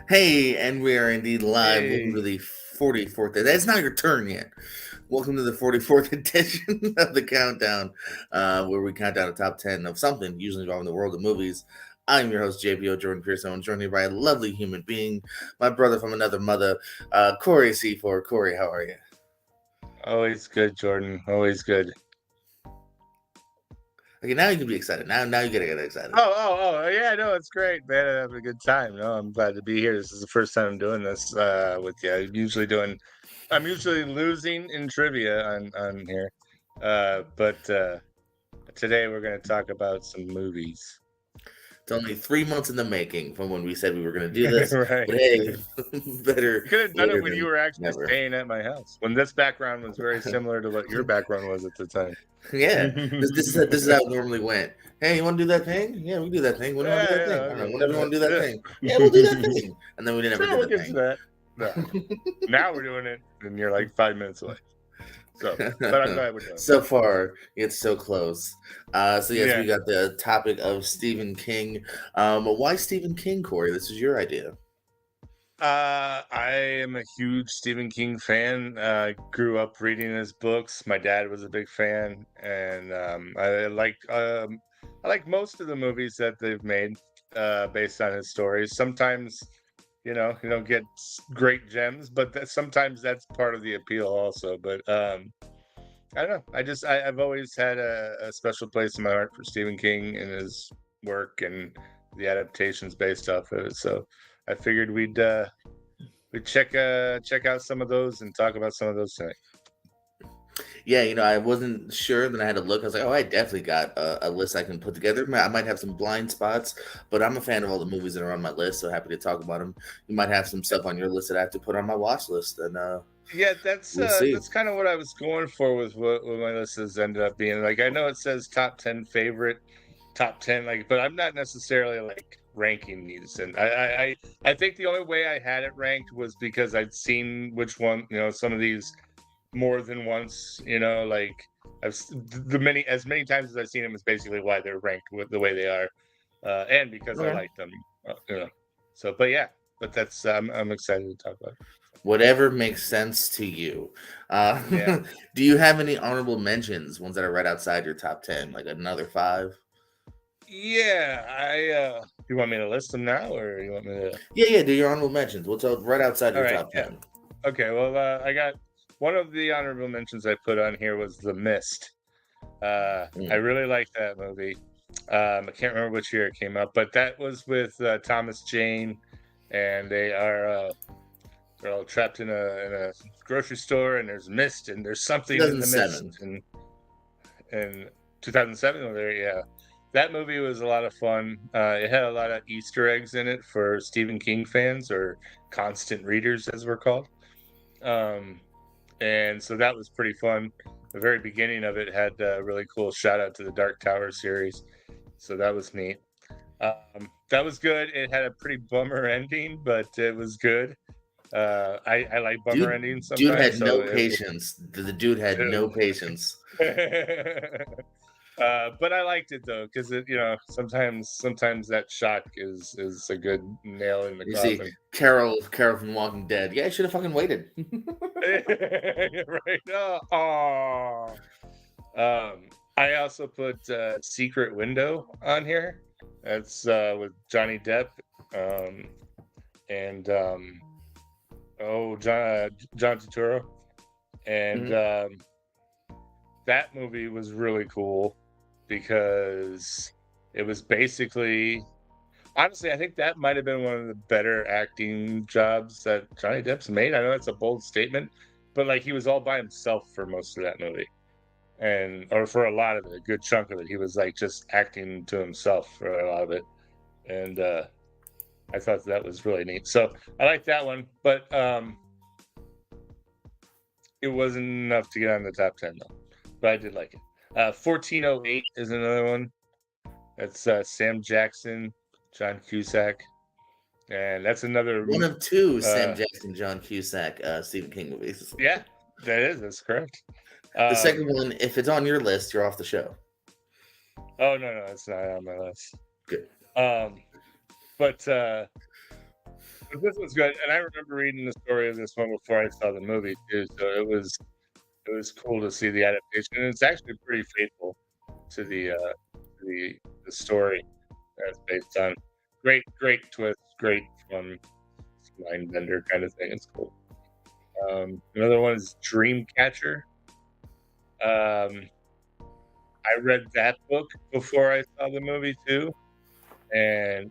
Hey, and we are indeed live. Welcome to Hey. the 44th. That's not your turn yet. Welcome to the 44th edition of the Countdown, where we count down the top 10 of something, usually involving the world of movies. I'm your host, JPO Jordan Pearson. I'm joined here by a lovely human being, my brother from another mother, Corey C4. Corey, how are you? Always good, Jordan. Always good. Okay, now you can be excited. Now you gotta get excited. Yeah, no, it's great, man. I'm having a good time. No, I'm glad to be here. This is the first time I'm doing this with you. I'm usually losing in trivia on here. But today we're gonna talk about some movies. It's only 3 months in the making from when we said we were gonna do this, Right. but hey, better We could have done it later when you than were actually never. staying at my house. When this background was very similar to what your background was at the time. Yeah, this is how it normally went. Hey, you want to do that thing? Yeah, we do that thing. When do you want to do Yeah, that yeah, thing? I don't know. okay, Whenever you want to do that yeah. thing. Yeah, we'll do that thing. And then we never Sure, did we'll the get to thing. that. No. Now we're doing it, and you're like 5 minutes away. So, but I'm glad we're doing So far, it's so close. So it. yes, Yeah. we got the topic of Stephen King. Why Stephen King, Corey? This is your idea. I am a huge Stephen King fan. Grew up reading his books. My dad was a big fan, and I like most of the movies that they've made based on his stories. Sometimes, you don't get great gems, but sometimes that's part of the appeal also. But I don't know. I've always had a special place in my heart for Stephen King and his work and the adaptations based off of it. So I figured we'd check out some of those and talk about some of those tonight. Yeah, I wasn't sure. Then I had to look. I was like, oh, I definitely got a list I can put together. I might have some blind spots, but I'm a fan of all the movies that are on my list. So happy to talk about them. You might have some stuff on your list that I have to put on my watch list, and Yeah, we'll see. that's kind of what I was going for with what my list has ended up being. Like I know it says top 10 favorite, top 10 like, but I'm not necessarily like ranking these. And I think the only way I had it ranked was because I'd seen which one, some of these more than once. Like the many times as I've seen them is basically why they're ranked with the way they are, and because I Okay. like them. So, but yeah, but that's I'm excited to talk about it. Whatever makes sense to you. Yeah. Do you have any honorable mentions? Ones that are right outside your top 10, like another five? Yeah, you want me to list them now, or you want me to? Yeah. Do your honorable mentions. What's right outside All your right, top yeah. 10? Okay, well, I got one of the honorable mentions I put on here was The Mist. I Mm. really like that movie. I can't remember which year it came out, but that was with Thomas Jane, and they're all trapped in a grocery store, and there's mist, and there's something in the mist, 2007. and 2007. Yeah, that movie was a lot of fun. It had a lot of Easter eggs in it for Stephen King fans or constant readers, as we're called. Um, and so that was pretty fun. The very beginning of it had a really cool shout out to the Dark Tower series, so that was neat. That was good. It had a pretty bummer ending, but it was good. I like bummer endings Dude sometimes, had so no it patience. The dude had no patience. but I liked it though, because sometimes that shock is a good nail in the You see, coffin. Carol from Walking Dead. Yeah, I should have fucking waited. Right? Oh, I also put Secret Window on here. That's with Johnny Depp, um, and John Turturro, and Mhm. that movie was really cool because it was basically, honestly, I think that might have been one of the better acting jobs that Johnny Depp's made. I know that's a bold statement, but like he was all by himself for most of that movie. And or for a lot of it, a good chunk of it. He was like just acting to himself for a lot of it. And I thought that was really neat. So I like that one, but it wasn't enough to get on the top 10 though. But I did like it. 1408 is another one. That's Sam Jackson, John Cusack, and that's another. One of two Sam Uh, Jackson, John Cusack, Stephen King movies. yeah, that's correct. The second Um, one, if it's on your list, you're off the show. oh no, it's not on my list. Good. Um, but But this was good, and I remember reading the story of this one before I saw the movie too. So it was cool to see the adaptation, and it's actually pretty faithful to the story that it's based on. Great twist, great fun mind bender kind of thing. It's cool. Another one is Dreamcatcher. Um, I read that book before I saw the movie too, and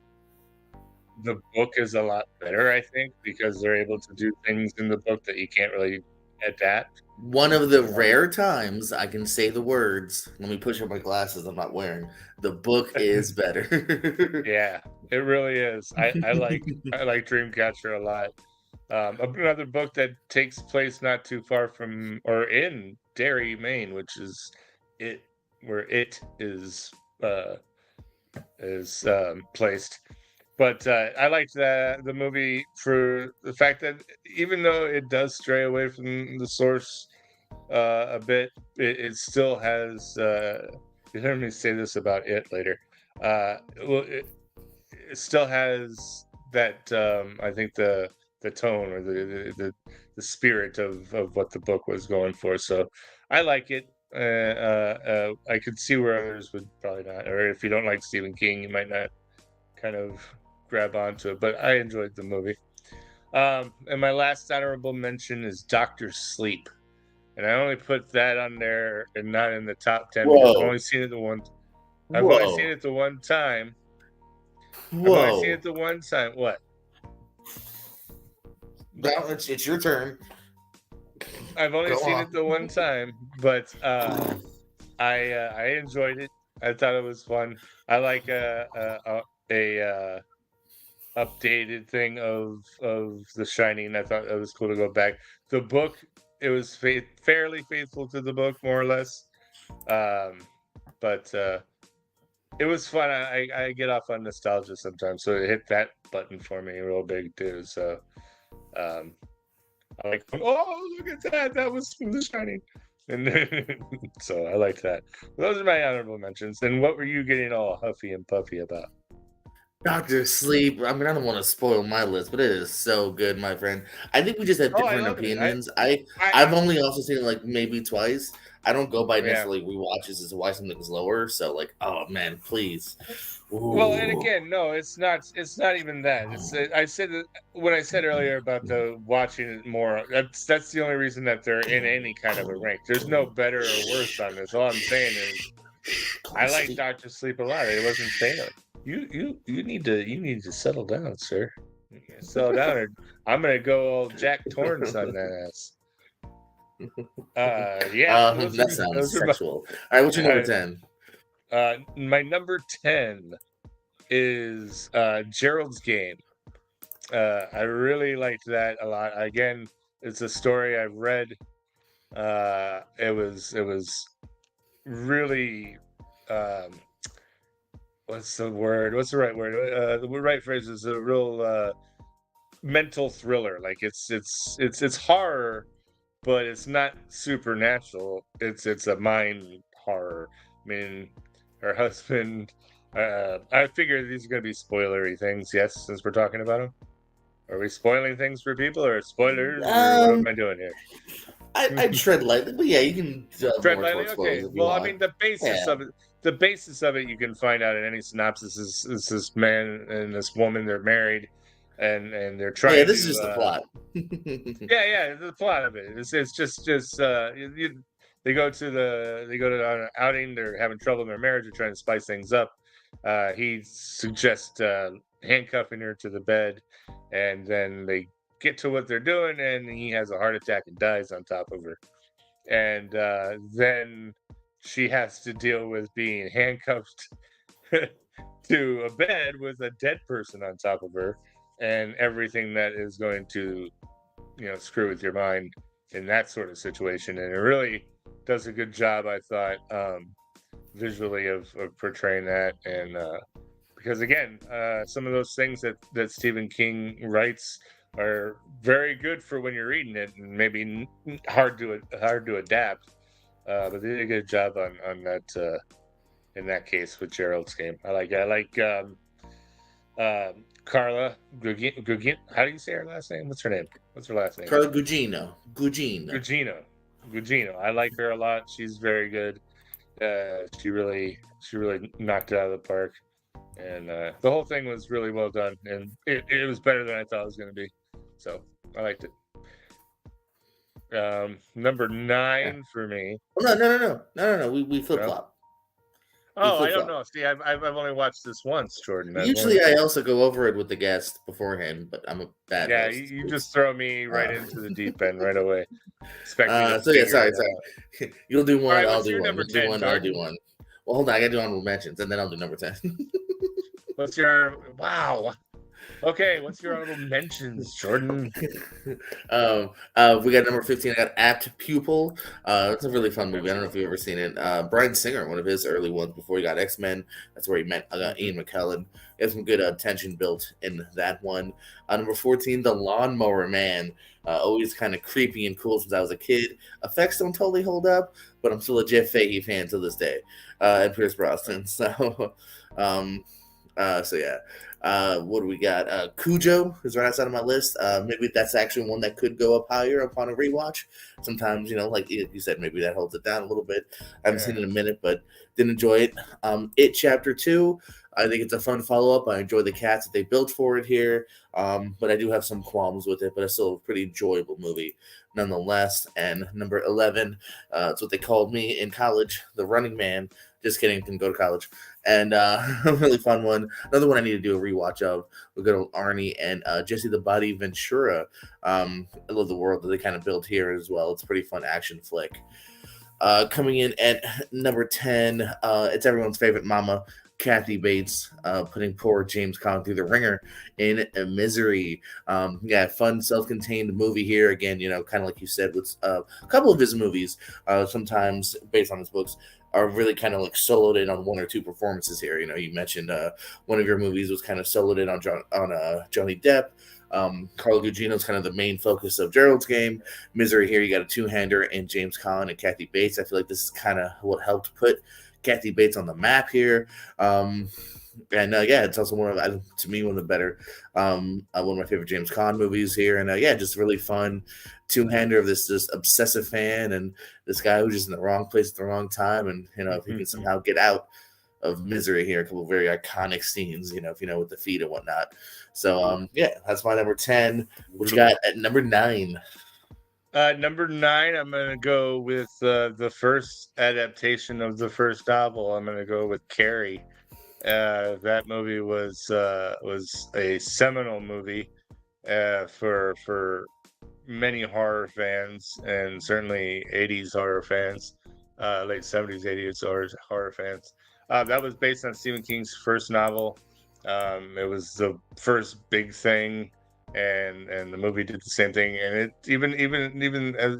the book is a lot better, I think, because they're able to do things in the book that you can't really adapt. One of the rare times I can say the words. Let me push up my glasses. I'm not wearing. The book is better. Yeah, it really is. I like Dreamcatcher a lot. Another book that takes place not too far from or in Derry, Maine, which is it where it is placed. But I liked the movie for the fact that even though it does stray away from the source a bit, it still has. You heard me say this about it later. Well, it still has that. I think the tone or the spirit of what the book was going for. So I like it. I could see where others would probably not, or if you don't like Stephen King, you might not kind of grab onto it. But I enjoyed the movie. And my last honorable mention is Doctor Sleep, and I only put that on there and not in the top 10 because I've only seen it the one. I've only seen it the one time. I've only seen it the one time. What? No, it's your turn. I've only seen it the one time, but I enjoyed it. I thought it was fun. I like a updated thing of The Shining. I thought it was cool to go back. The book, it was fairly faithful to the book, more or less. But it was fun. I get off on nostalgia sometimes, so it hit that button for me real big too. So I like, oh, look at that! That was from The Shining, and so I like that. Those are my honorable mentions. And what were you getting all huffy and puffy about? Doctor Sleep. I mean, I don't want to spoil my list, but it is so good, my friend. I think we just have different opinions. I've only also seen it like maybe twice. I don't go by necessarily rewatches as to why something's lower. So like, oh man, please. Ooh. Well, and again, no, it's not. It's not even that. It's I said that when I said earlier about the watching it more. That's the only reason that they're in any kind of a rank. There's no better or worse on this. All I'm saying is, I like Doctor Sleep a lot. It wasn't fair. You need to settle down, sir. Settle down, or I'm gonna go all Jack Torrance on that ass. That sounds sexual. All right, what's your number 10? My number 10 is Gerald's Game. I really liked that a lot. Again, it's a story I've read. It was really what's the word? What's the right word? The right phrase is a real mental thriller. Like it's horror, but it's not supernatural. It's a mind horror. I mean, her husband. I figure these are going to be spoilery things. Yes, since we're talking about them. Are we spoiling things for people, or spoilers? Or what am I doing here? I tread lightly, but yeah, you can tread lightly. Okay. Well, I mean, the basis of it, you can find out in any synopsis. Is this man and this woman? They're married, and they're trying. Yeah, this is just the plot. The plot of it. It's just they go to an outing. They're having trouble in their marriage. They're trying to spice things up. He suggests handcuffing her to the bed, and then they get to what they're doing, and he has a heart attack and dies on top of her. And then she has to deal with being handcuffed to a bed with a dead person on top of her, and everything that is going to, screw with your mind in that sort of situation. And it really does a good job, I thought, visually of portraying that. And because again, some of those things that Stephen King writes are very good for when you're reading it, and maybe hard to adapt. But they did a good job on that in that case with Gerald's Game. I like Carla Gugino. How do you say her last name? What's her name? What's her last name? Carla Gugino. Gugino. I like her a lot. She's very good. She really knocked it out of the park, and the whole thing was really well done, and it was better than I thought it was going to be. So I liked it. Number Yeah. 9 for me. Oh, no. We flip No? flop. Oh, I don't know. See, I've only watched this once, Jordan. Usually, I also go over it with the guest beforehand, but I'm a bad Yeah, host. you just throw me right into the deep end right away. Expect me to So yeah, figure sorry. it out. You'll do one, right, I'll what's do your one. number You'll do 10, one, I'll do Jordan? one. Well, hold on, I gotta do honorable mentions, and then I'll do number 10. What's your wow? Okay, what's your honorable mentions, Jordan? We got number 15. I got Apt Pupil. It's a really fun movie. I don't know if you've ever seen it. Bryan Singer, one of his early ones before he got X-Men. That's where he met Ian McKellen. He has some good tension built in that one. Number 14, The Lawnmower Man. Always kind of creepy and cool since I was a kid. Effects don't totally hold up, but I'm still a Jeff Fahey fan to this day. And Pierce Brosnan. So yeah. What do we got? Cujo is right outside of my list. Maybe that's actually one that could go up higher upon a rewatch. Sometimes, like you said, maybe that holds it down a little bit. I haven't seen it in a minute, but didn't enjoy it. It Chapter 2. I think it's a fun follow-up. I enjoy the cats that they built for it here. But I do have some qualms with it, but it's still a pretty enjoyable movie nonetheless. And number 11, it's what they called me in college, The Running Man. Just kidding, didn't go to college. And a really fun one. Another one I need to do a rewatch of. We go to Arnie and Jesse the Body Ventura. I love the world that they kind of built here as well. It's a pretty fun action flick. Coming in at number 10, it's everyone's favorite mama, Kathy Bates, putting poor James Caan through the ringer in Misery. Fun, self-contained movie here. Again, kind of like you said, with a couple of his movies, sometimes based on his books, are really kind of like soloed in on one or two performances here. You mentioned one of your movies was kind of soloed in on Johnny Depp. Carla Gugino's kind of the main focus of Gerald's Game. Misery here, you got a two-hander in James Caan and Kathy Bates. I feel like this is kind of what helped put Kathy Bates on the map here. It's also to me, one of the better, one of my favorite James Caan movies here. And just really fun two-hander of this obsessive fan and this guy who's just in the wrong place at the wrong time. And, if he can somehow get out of Misery here, a couple of very iconic scenes, with the feet and whatnot. So, that's my number 10. What you got at number 9? Number 9, I'm going to go with the first adaptation of the first novel. I'm going to go with Carrie. That movie was a seminal movie for many horror fans, and certainly 80s horror fans, late 70s, 80s horror fans. That was based on Stephen King's first novel. It was the first big thing, and the movie did the same thing. And it even as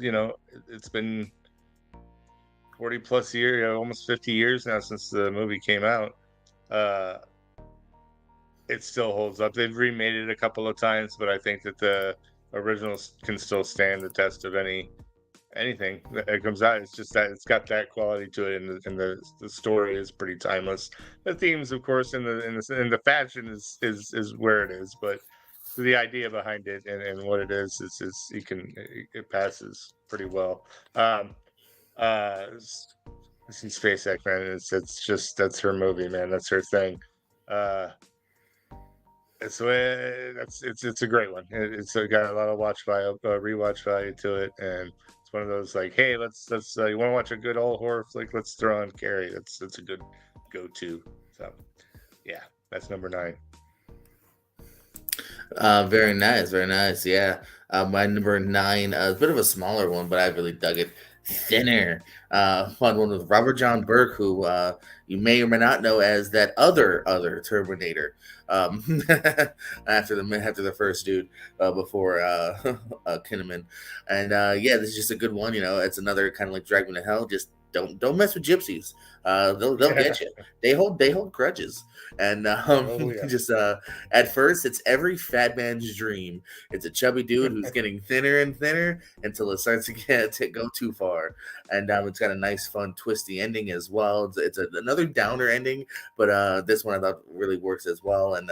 it's been 40 plus years, almost 50 years now since the movie came out. It still holds up. They've remade it a couple of times, but I think that the originals can still stand the test of anything that comes out. It's just that it's got that quality to it, and the story is pretty timeless. The themes, of course, and the fashion is where it is, but the idea behind it and what it is it passes pretty well. See SpaceX, man. That's her movie, man. That's her thing. It's a great one. It's got a lot of rewatch value to it, and it's one of those like, hey, let's you want to watch a good old horror flick? Let's throw on Carrie. That's a good go-to. So, yeah, that's number 9. Very nice, very nice. Yeah, my number 9, a bit of a smaller one, but I really dug it. Thinner, fun one with Robert John Burke, who you may or may not know as that other Terminator. After the first dude, before Kinnaman, and this is just a good one. It's another kind of like Drag Me to Hell. Just don't mess with gypsies. They'll get you. They hold grudges, and Oh yeah. just at first it's every fat man's dream. It's a chubby dude who's getting thinner and thinner until it starts to go too far, and it's got a nice, fun, twisty ending as well. Another downer ending, but this one I thought really works as well, and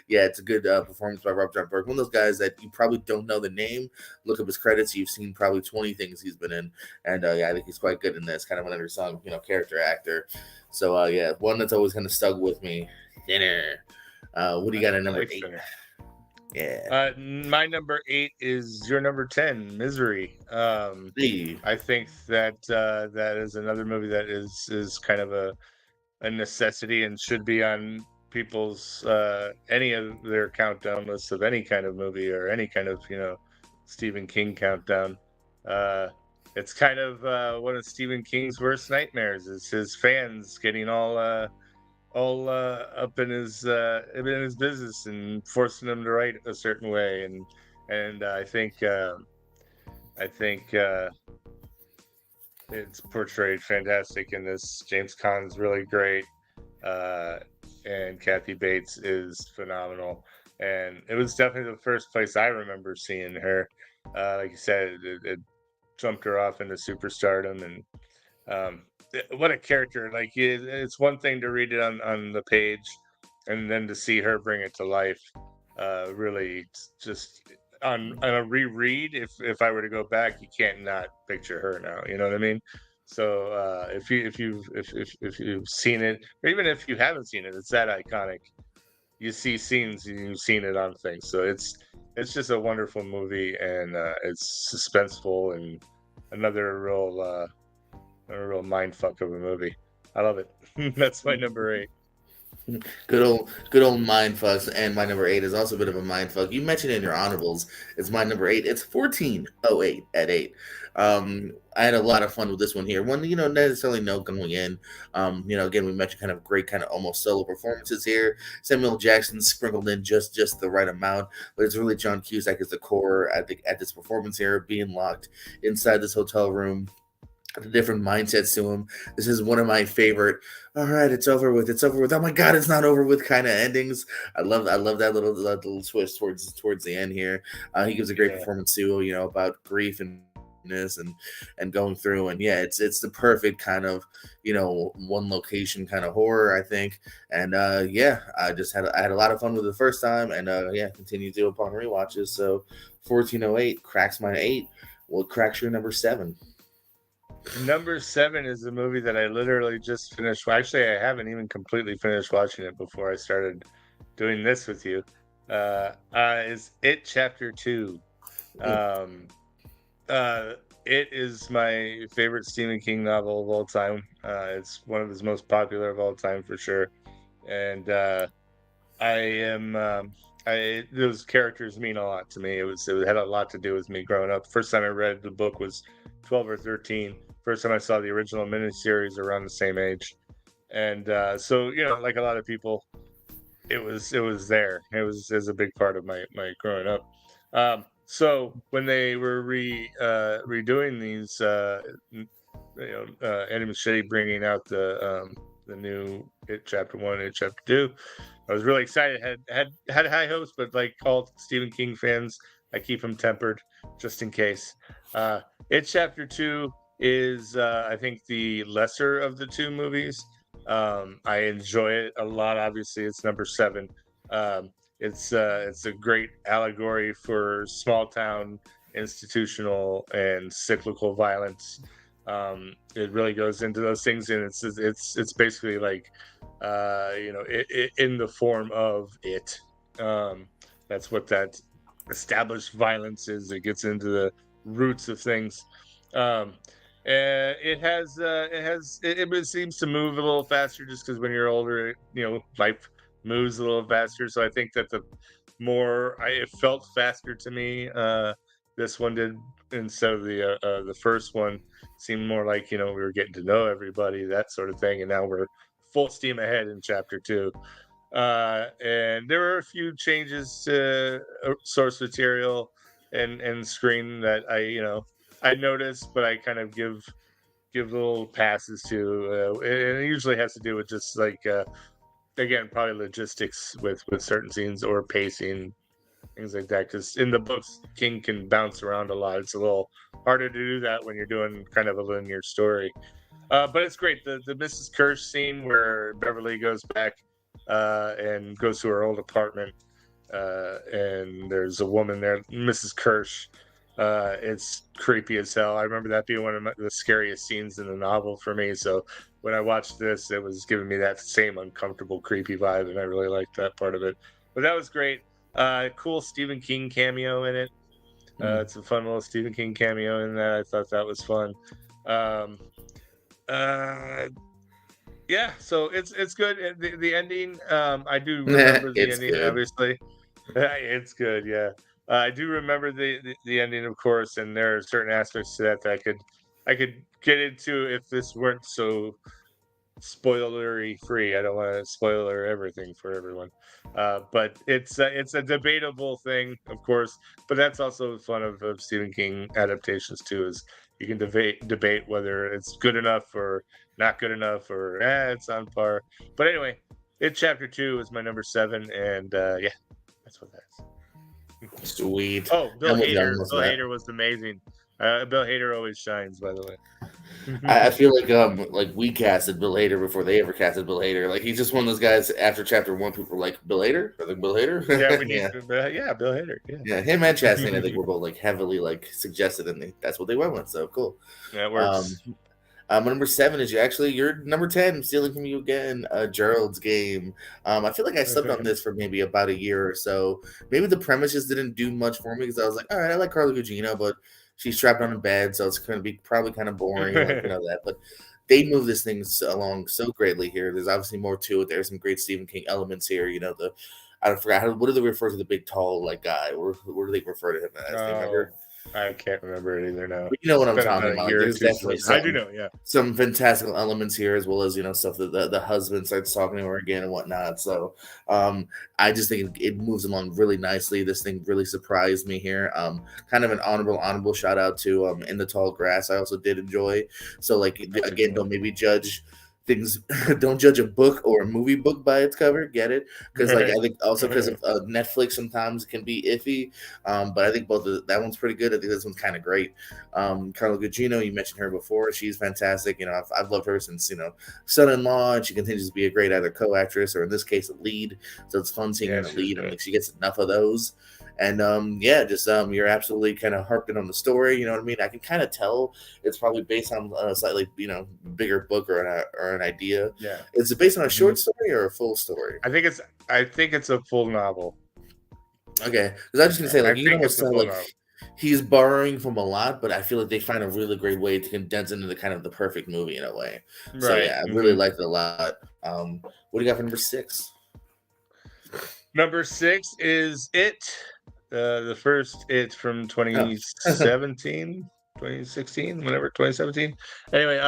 yeah, it's a good performance by Rob John Burke. One of those guys that you probably don't know the name. Look up his credits. You've seen probably 20 things he's been in, and yeah, I think he's quite good in this. Kind of an undersung, character actor. So yeah, one that's always kind of stuck with me. Dinner. What do you got at number 8? Yeah. My number 8 is your number 10, Misery. Hey. I think that that is another movie that is kind of a necessity and should be on people's any of their countdown lists of any kind of movie or any kind of Stephen King countdown. It's kind of one of Stephen King's worst nightmares is his fans getting all up in his business and forcing him to write a certain way, and I think it's portrayed fantastic in this. James Caan's really great, and Kathy Bates is phenomenal. And it was definitely the first place I remember seeing her. Like you said, it jumped her off into superstardom, and what a character. Like it's one thing to read it on the page, and then to see her bring it to life. Really, just on a reread. If I were to go back, you can't not picture her now. You know what I mean? So if you've seen it, or even if you haven't seen it, it's that iconic. You see scenes and you've seen it on things. So it's just a wonderful movie, and it's suspenseful and another real mind fuck of a movie. I love it. That's my number 8. Good old mind fucks, and my number 8 is also a bit of a mind fuck. You mentioned in your honorables, it's my number 8. It's 1408 at 8. I had a lot of fun with this one here. One, necessarily no going in. Again, we mentioned kind of great, kind of almost solo performances here. Samuel Jackson sprinkled in just the right amount, but it's really John Cusack as the core at this performance here, being locked inside this hotel room. The different mindsets to him. This is one of my favorite. All right, it's over with. It's over with. Oh my God, it's not over with. Kind of endings. I love that little twist towards the end here. He gives a great performance too. About grief and this and going through, and yeah, it's the perfect kind of one location kind of horror, I think. And yeah, I had a lot of fun with it the first time, and yeah, continue to upon rewatches. So 1408 cracks my 8. What cracks your number 7? Number 7 is a movie that I literally just finished. Actually, I haven't even completely finished watching it before I started doing this with you. Is It Chapter 2. It is my favorite Stephen King novel of all time. It's one of his most popular of all time for sure. And those characters mean a lot to me. It had a lot to do with me growing up. First time I read the book was 12 or 13. First time I saw the original miniseries around the same age. And so, like a lot of people, it was there. It was a big part of my growing up. So when they were redoing these, Eddie Machete bringing out the new It Chapter 1, It Chapter 2, I was really excited. Had high hopes, but like all Stephen King fans, I keep them tempered just in case. It Chapter 2 is I think the lesser of the two movies. I enjoy it a lot. Obviously, it's number 7. It's a great allegory for small town institutional and cyclical violence. It really goes into those things, and it's basically like in the form of it. That's what that established violence is. It gets into the roots of things. It seems to move a little faster just because when you're older, life moves a little faster. So I think that it felt faster to me. This one did, instead of the first one seemed more like we were getting to know everybody, that sort of thing, and now we're full steam ahead in Chapter 2. And there were a few changes to source material and screen that I noticed, but I kind of give give little passes to. It usually has to do with just like again, probably logistics with certain scenes or pacing, things like that. Because in the books, King can bounce around a lot. It's a little harder to do that when you're doing kind of a linear story. But it's great. The Mrs. Kirsch scene where Beverly goes back and goes to her old apartment, and there's a woman there, Mrs. Kirsch. It's creepy as hell. I remember that being one of the scariest scenes in the novel for me. So when I watched this, it was giving me that same uncomfortable, creepy vibe, and I really liked that part of it. But that was great. Cool Stephen King cameo in it. It's a fun little Stephen King cameo in that. I thought that was fun. Yeah, so it's good. The ending, I do remember the ending, good. obviously. It's good, yeah. I do remember the ending, of course, and there are certain aspects to that I could get into if this weren't so spoilery free. I don't want to spoiler everything for everyone, but it's a debatable thing, of course. But that's also the fun of Stephen King adaptations too. Is you can debate whether it's good enough or not good enough, or it's on par. But anyway, It Chapter 2 is my number 7, and yeah, that's what that is. Sweet. Oh, Bill I'm with you on Hader. most Bill of that. Hader was amazing. Bill Hader always shines, by the way. I feel like we casted Bill Hader before they ever casted Bill Hader. Like he's just one of those guys. After chapter 1, people were like, Bill Hader? Are they Bill Hader? Yeah, we need. Yeah. Yeah, Bill Hader. Yeah, Him and Chastain, I think, were both like heavily like suggested, and that's what they went with. So cool. That works. My number 7 is your number 10, stealing from you again, Gerald's Game. I feel like I slept on this for maybe about a year or so. Maybe the premise just didn't do much for me because I was like, all right, I like Carla Gugino, but she's strapped on in bed, so it's going to be probably kind of boring, like, that. But they move this thing along so greatly here. There's obviously more to it. There's some great Stephen King elements here. I forgot what do they refer to the big tall like guy? What do they refer to him as? Do you remember? I can't remember it either now. But you know what I'm talking about. There's definitely I do know, yeah. some fantastical elements here, as well as stuff that the husband starts talking to her again and whatnot. So I just think it moves along really nicely. This thing really surprised me here. Kind of an honorable shout out to In the Tall Grass. I also did enjoy. So like again, don't maybe judge things. Don't judge a book or a movie book by its cover. Get it? Because like I think also because of Netflix sometimes it can be iffy. But I think that one's pretty good. I think this one's kind of great. Carla Gugino, you mentioned her before. She's fantastic. I've loved her since Son-in-Law, and she continues to be a great either co-actress or in this case a lead. So it's fun seeing her in a lead, and like she gets enough of those. And you're absolutely kind of harping on the story. You know what I mean? I can kind of tell it's probably based on a slightly bigger book or an idea. Yeah. Is it based on a short story or a full story? I think it's a full novel. Okay, because I was just gonna say he's borrowing from a lot, but I feel like they find a really great way to condense it into kind of the perfect movie in a way. Right. So yeah, I really liked it a lot. What do you got for number 6? Number 6 is It. The first It from 2017, 2016, whatever, 2017. Anyway,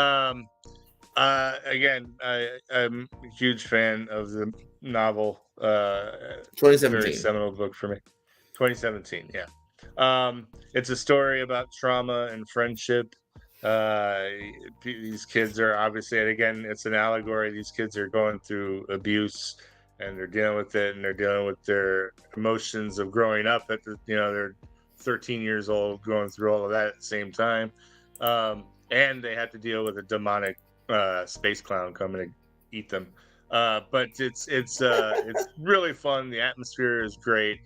again, I'm a huge fan of the novel. 2017, very seminal book for me. 2017, yeah. It's a story about trauma and friendship. These kids are obviously, and again, it's an allegory. These kids are going through abuse, and they're dealing with it, and they're dealing with their emotions of growing up they're 13 years old, going through all of that at the same time. And they have to deal with a demonic space clown coming to eat them. But it's really fun. The atmosphere is great.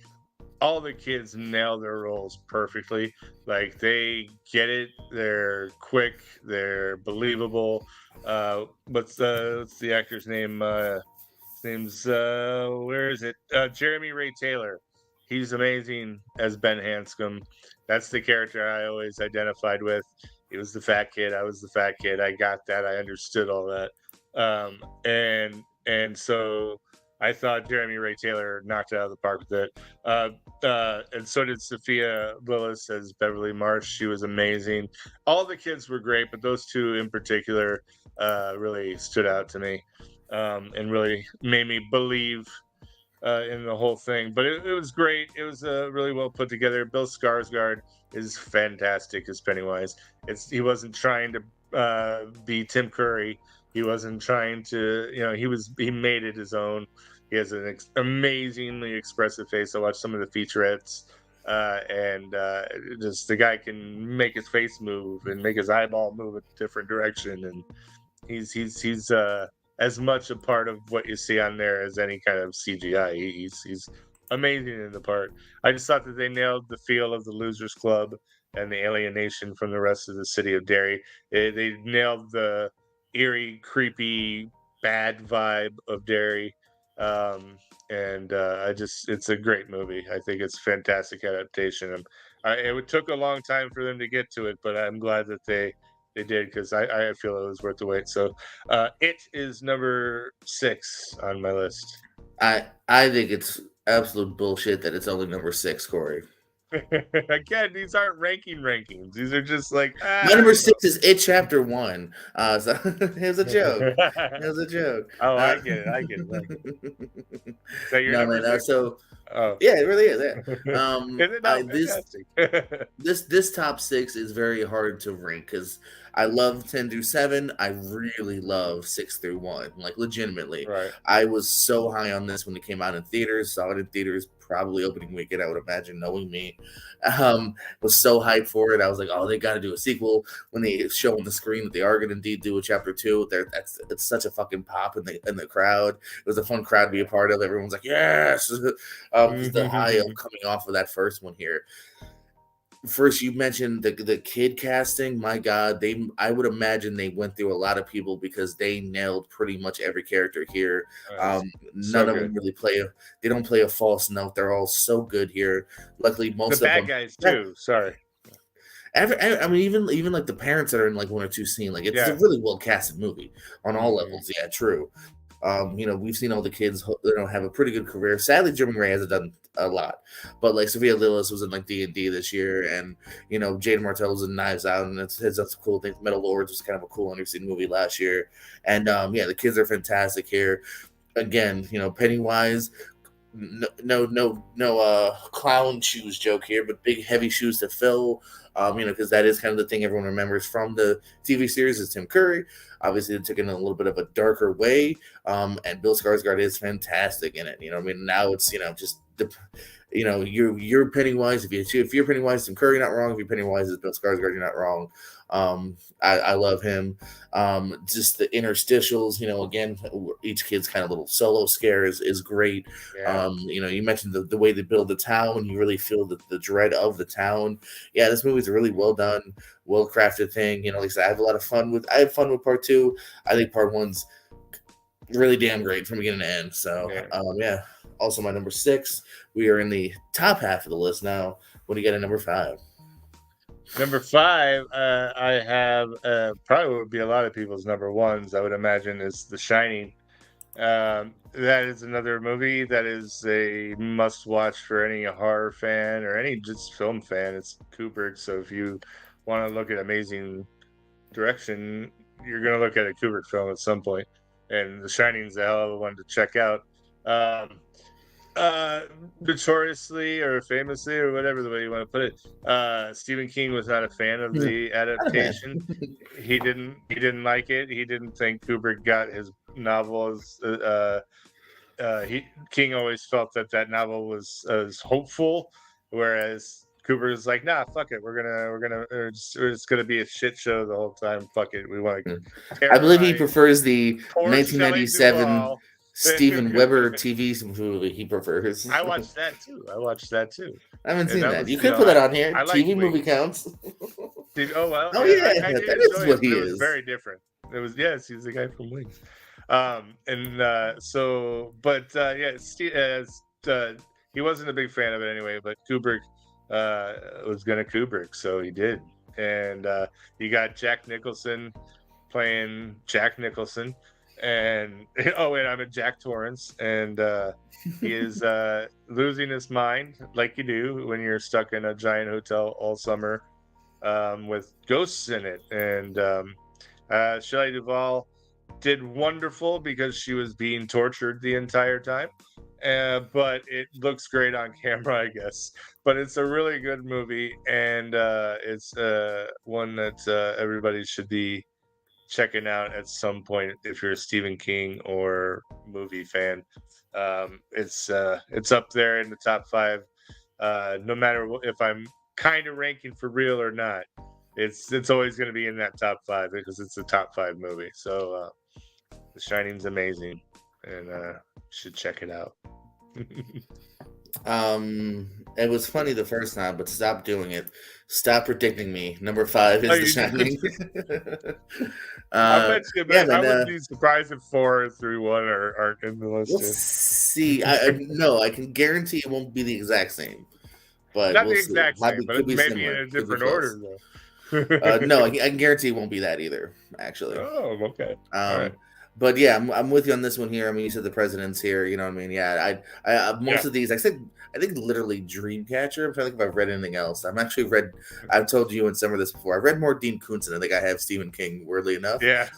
All the kids nail their roles perfectly. Like, they get it. They're quick. They're believable. What's the actor's name? Where is it? Jeremy Ray Taylor. He's amazing as Ben Hanscom. That's the character I always identified with. He was the fat kid. I was the fat kid. I got that. I understood all that. And so I thought Jeremy Ray Taylor knocked it out of the park with it. And so did Sophia Willis as Beverly Marsh. She was amazing. All the kids were great, but those two in particular really stood out to me. And really made me believe in the whole thing. But it was great. It was really well put together. Bill Skarsgård is fantastic as Pennywise. He wasn't trying to be Tim Curry. He wasn't trying to, he made it his own. He has an amazingly expressive face. I watched some of the featurettes, and just the guy can make his face move and make his eyeball move a different direction, and he's as much a part of what you see on there as any kind of CGI. He's amazing in the part. I just thought that they nailed the feel of the Losers Club and the alienation from the rest of the city of Derry. They nailed the eerie, creepy, bad vibe of Derry. And it's a great movie. I think it's a fantastic adaptation. It took a long time for them to get to it, but I'm glad that they did, because I feel it was worth the wait. So it is number 6 on my list. I think it's absolute bullshit that it's only number 6, Corey. Again, these aren't rankings. These are just like my number 6 is It Chapter 1. So it was a joke. It was a joke. Oh, I get it. So your number 6? So yeah, it really is. Yeah. This top 6 is very hard to rank because I love 10 through 7. I really love 6 through 1. Like, legitimately. Right. I was so high on this when it came out in theaters. Saw it in theaters probably opening weekend, I would imagine, knowing me. Was so hyped for it. I was like, oh, they got to do a sequel. When they show on the screen that they are going to indeed do a chapter 2, it's such a fucking pop in the crowd. It was a fun crowd to be a part of. Everyone's like, yes. The high of coming off of that first one here. First, you mentioned the kid casting. My God, I would imagine they went through a lot of people because they nailed pretty much every character here. None of them really they don't play a false note. They're all so good here. Luckily, most of the bad guys too. Sorry. I mean, even like the parents that are in like one or two scenes, like it's a really well casted movie on all levels. Yeah, true. We've seen all the kids, have a pretty good career. Sadly, Jeremy Ray hasn't done a lot, but like Sophia Lillis was in like D&D this year, and Jade Martell was in Knives Out, and that's a cool thing. Metal Lords was kind of a cool underseen movie last year, and the kids are fantastic here. Again, Pennywise. No clown shoes joke here, but big heavy shoes to fill. Because that is kind of the thing everyone remembers from the TV series is Tim Curry. Obviously, they took it in a little bit of a darker way. And Bill Skarsgård is fantastic in it. Now it's just you're Pennywise. If you're Pennywise, Tim Curry, not wrong. If you're Pennywise, it's Bill Skarsgård, you're not wrong. I love him. Just the interstitials, again, each kid's kind of little solo scare is great. Yeah. You mentioned the way they build the town. You really feel the dread of the town. Yeah, this movie's a really well done, well crafted thing. Like I said, I had fun with part 2. I think part 1's really damn great from beginning to end. So also my number 6. We are in the top half of the list now. What do you got at number 5? Number 5, I have probably would be a lot of people's number 1s, I would imagine, is The Shining. That is another movie that is a must-watch for any horror fan or any just film fan. It's Kubrick, so if you want to look at amazing direction, you're going to look at a Kubrick film at some point. And The Shining's a hell of a one to check out. Notoriously or famously or whatever the way you want to put it, Stephen King was not a fan of the adaptation. He didn't like it. He didn't think Kubrick got his novel as King always felt that novel was as hopeful, whereas Kubrick was like, nah, fuck it, it's gonna be a shit show the whole time. Fuck it, we want to. I believe he prefers the 1997 Steven Weber TV movie. He prefers. I watched that too. I haven't seen that. You could put that on here. TV movie counts. Oh well. Oh yeah, that is what he is. It was very different. It was he's the guy from Wings. He wasn't a big fan of it anyway. But Kubrick was gonna Kubrick, so he did. And you got Jack Nicholson playing Jack Nicholson. And I'm a Jack Torrance, and he is losing his mind like you do when you're stuck in a giant hotel all summer with ghosts in it. And Shelley Duvall did wonderful because she was being tortured the entire time. But it looks great on camera, I guess. But it's a really good movie, and it's one that everybody should be checking out at some point if you're a Stephen King or movie fan. It's up there in the top 5. No matter if I'm kind of ranking for real or not, it's always going to be in that top 5 because it's a top 5 movie. So The Shining's amazing, and you should check it out. It was funny the first time, but stop doing it. Stop predicting me. Number 5 is The Shining. I man, wouldn't be surprised if 4 through 1 aren't in the list. we'll see. No, I can guarantee it won't be the exact same. But not we'll the exact see. same, but maybe similar. in a different order though. No, I can guarantee it won't be that either. Actually. Oh, okay. All right. But yeah, I'm with you on this one here. I mean, you said the president's here. You know what I mean? Yeah, I most of these, I think literally Dreamcatcher. I'm trying to think if I've read anything else. I've told you and Summer this before. I've read more Dean Koontz than I think I have Stephen King, weirdly enough. Yeah.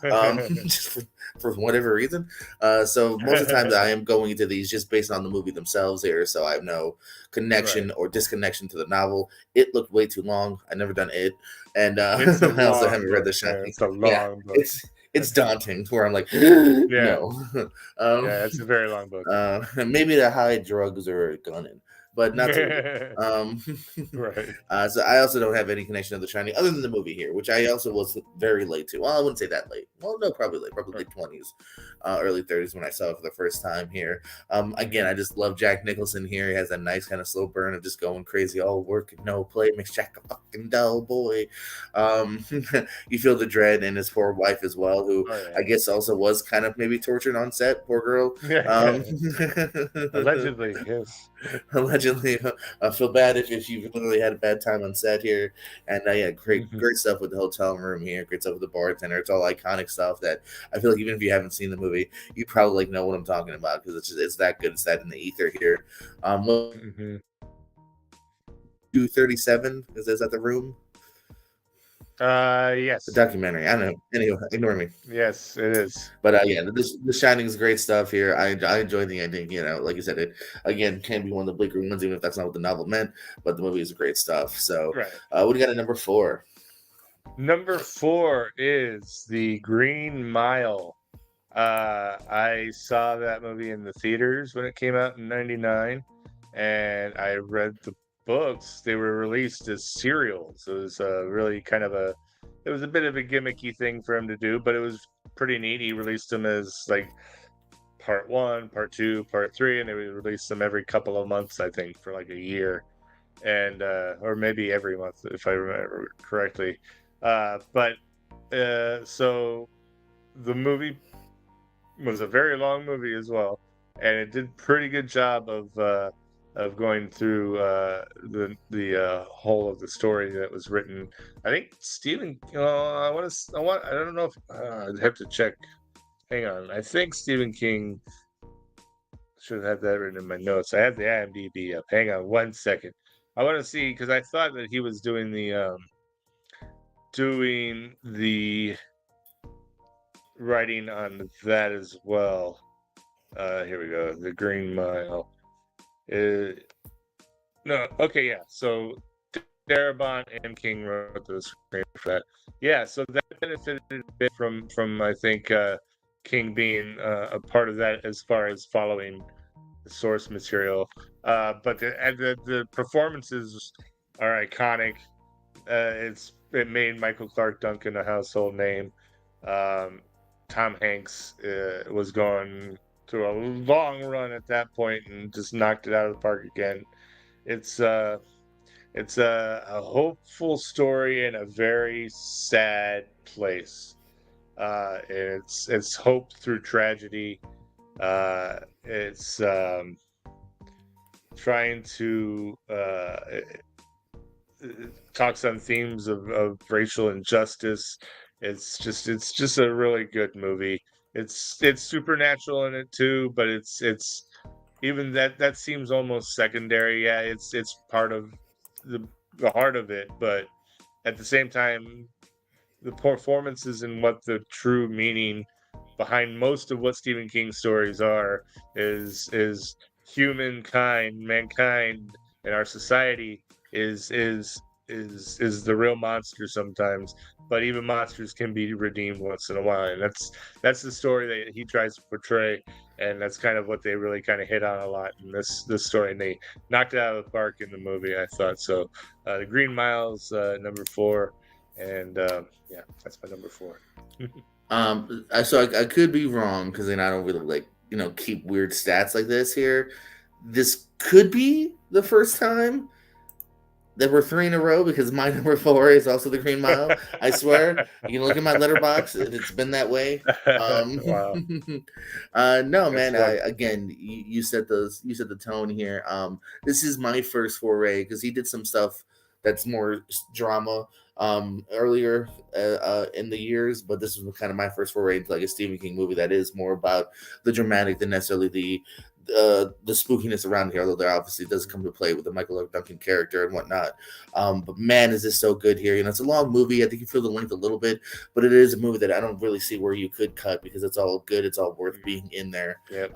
Just for whatever reason. So most of the time I am going into these just based on the movie themselves here. So I have no connection or disconnection to the novel. It looked way too long. I've never done it. And I also haven't read The Shining. It's a long book. It's daunting where I'm like, no. Yeah, it's a very long book. Maybe to hide drugs or a gun in, but not to. Right. So I also don't have any connection to The Shining other than the movie here, which I also was very late to. Well, I wouldn't say that late. Well, no, probably late, late 20s, early 30s when I saw it for the first time here. Again, I just love Jack Nicholson here. He has that nice kind of slow burn of just going crazy, all work and no play, makes Jack a fucking dull boy. You feel the dread in his poor wife as well, who I guess also was kind of maybe tortured on set. Poor girl. Allegedly, yes. Allegedly, I feel bad if you literally had a bad time on set here. And great stuff with the hotel room here. Great stuff with the bartender. It's all iconic stuff that I feel like even if you haven't seen the movie, you probably know what I'm talking about because it's that good. It's that in the ether here. 237 is that the room? Yes. The documentary. I don't know. Anyway, ignore me. Yes, it is. But The Shining is great stuff here. I enjoy the ending. You know, like you said, it again can be one of the bleaker ones, even if that's not what the novel meant. But the movie is great stuff. So, what do you got at number 4? Number 4 is The Green Mile. I saw that movie in the theaters when it came out in '99, and I read the books. They were released as serials. It was really it was a bit of a gimmicky thing for him to do, but it was pretty neat. He released them as like part 1, part 2, part 3, and they would release them every couple of months, I think, for like a year, and or maybe every month if I remember correctly. So the movie was a very long movie as well, and it did pretty good job of going through the whole of the story that was written. I think Stephen. I don't know if I'd have to check. Hang on. I think Stephen King should have had that written in my notes. I have the IMDb up. Hang on 1 second. I want to see because I thought that he was doing the writing on that as well. Here we go. The Green Mile. So Darabont and King wrote the screenplay for that. Yeah, so that benefited a bit from I think King being a part of that as far as following the source material. But the performances are iconic. It made Michael Clarke Duncan a household name. Tom Hanks was going through a long run at that point and just knocked it out of the park again. It's a hopeful story in a very sad place. It's hope through tragedy. It's trying to talks on themes of racial injustice. It's just a really good movie. It's supernatural in it too, but it's even that seems almost secondary. Yeah, it's part of the heart of it, but at the same time, the performances and what the true meaning behind most of what Stephen King's stories are is mankind, and our society is is the real monster sometimes, but even monsters can be redeemed once in a while, and that's the story that he tries to portray, and that's kind of what they really kind of hit on a lot in this story, and they knocked it out of the park in the movie, I thought. So the Green Mile's number 4, and yeah, that's my number 4. I could be wrong because then I don't really like keep weird stats like this here. This could be the first time that we're 3 in a row because my number 4 is also the Green Mile. I swear, you can look at my letterbox; it's been that way. Wow. No, That's man. fun. Again, you set the tone here. This is my first foray because he did some stuff that's more drama earlier in the years, but this was kind of my first foray into like a Stephen King movie that is more about the dramatic than necessarily the spookiness around here, although there obviously does come to play with the Michael Clarke Duncan character and whatnot. But man, is this so good here. It's a long movie. I think you feel the length a little bit, but it is a movie that I don't really see where you could cut because it's all good. It's all worth being in there. Yep.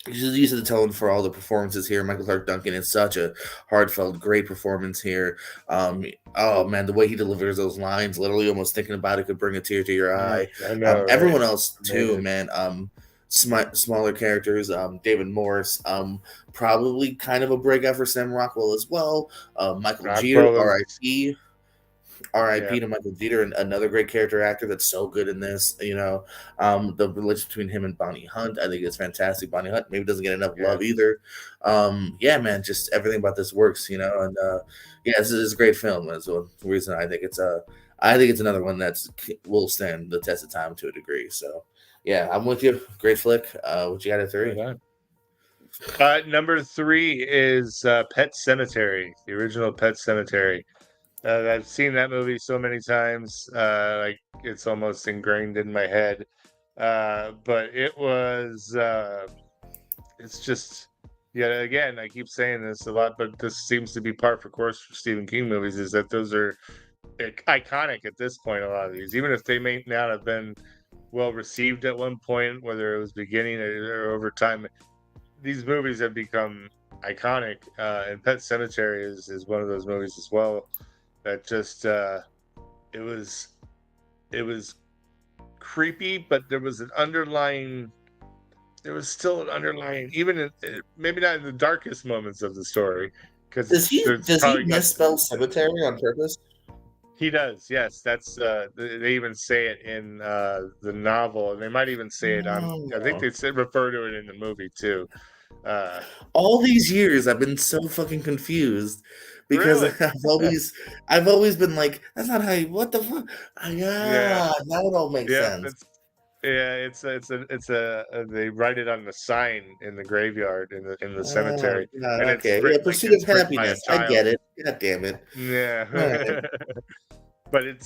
You set the tone for all the performances here. Michael Clarke Duncan is such a heartfelt, great performance here. Oh man, the way he delivers those lines, literally almost thinking about it could bring a tear to your eye. I know, right? Everyone else too, Amazing. man. Smaller characters. David Morse, probably kind of a breakout for Sam Rockwell as well. Michael Ron Jeter, Perlman. R.I.P. R.I.P. Yeah. to Michael Jeter, and another great character actor that's so good in this. The relationship between him and Bonnie Hunt, I think it's fantastic. Bonnie Hunt maybe doesn't get enough Yeah. love either. Yeah, man, just everything about this works. And yeah, this is a great film. That's the reason I think it's another one that's will stand the test of time to a degree. So yeah, I'm with you. Great flick. What you got at 3? Right on. Number 3 is Pet Sematary, the original Pet Sematary. I've seen that movie so many times, like it's almost ingrained in my head. But it's just, yeah. Again, I keep saying this a lot, but this seems to be par for course for Stephen King movies. Is that those are iconic at this point? A lot of these, even if they may not have been well received at one point, whether it was beginning or over time, these movies have become iconic. And Pet Sematary is one of those movies as well. That just it was creepy, but there was still an underlying, even maybe not in the darkest moments of the story, because Does he probably got misspell cemetery on purpose? he does, yes. That's they even say it in the novel, and they might even say it on. I think Oh. they refer to it in the movie too. All these years I've been so fucking confused because Really? I've always been like, that's not how you what the fuck. Yeah, Yeah, now it all makes yeah. sense. Yeah, they write it on the sign in the graveyard in the Oh, cemetery, God, and it's okay. Yeah, written like pursuit of it's written by a happiness. I child. get it. God damn it. All right. Yeah. But it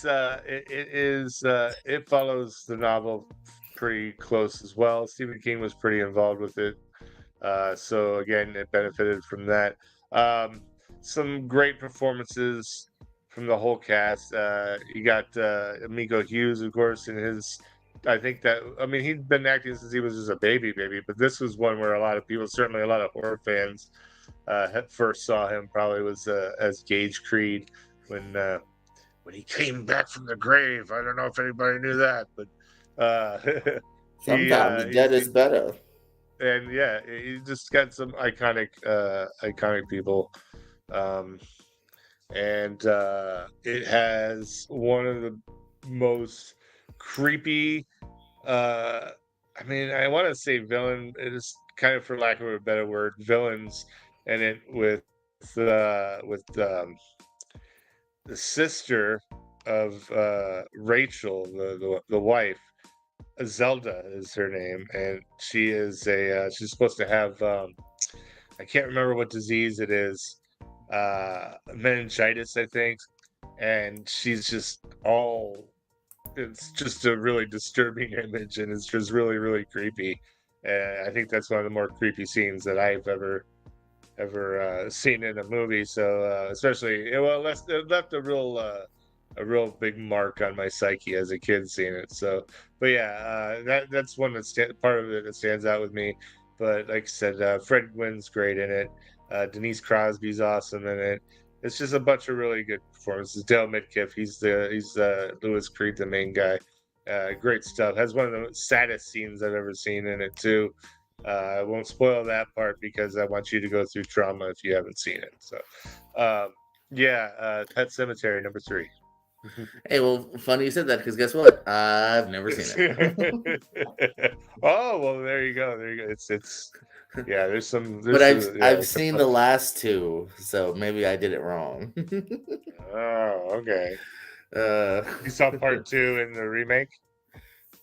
follows the novel pretty close as well. Stephen King was pretty involved with it. So again, it benefited from that. Um, some great performances from the whole cast. You got Amico Hughes, of course, in his. I think that he'd been acting since he was just a baby, but this was one where a lot of people, certainly a lot of horror fans, first saw him. Probably was as Gage Creed when he came back from the grave. I don't know if anybody knew that, but uh, Sometimes dead is better. and yeah, he just got some iconic people, um, and it has one of the most creepy. Uh, I want to say villain. It is kind of, for lack of a better word, villains in it with the sister of Rachel, the wife. Zelda is her name, and she is she's supposed to have I can't remember what disease it is, meningitis, I think, and she's just all. It's just a really disturbing image, and it's just really really creepy. And I think that's one of the more creepy scenes that I've ever seen in a movie. So especially, it left a real big mark on my psyche as a kid seeing it. So, but yeah, that's one part of it that stands out with me. But like I said, Fred Gwynn's great in it. Denise Crosby's awesome in it. it's just a bunch of really good performances. Dale Midkiff, he's Louis Creed, the main guy. Great stuff. Has one of the saddest scenes I've ever seen in it too. I won't spoil that part because I want you to go through trauma if you haven't seen it. So, Pet Sematary number 3. Hey, well, funny you said that because guess what? I've never seen it. Oh well, there you go. There you go. It's yeah. But I've seen the last 2, so maybe I did it wrong. Oh, okay. You saw part 2 in the remake?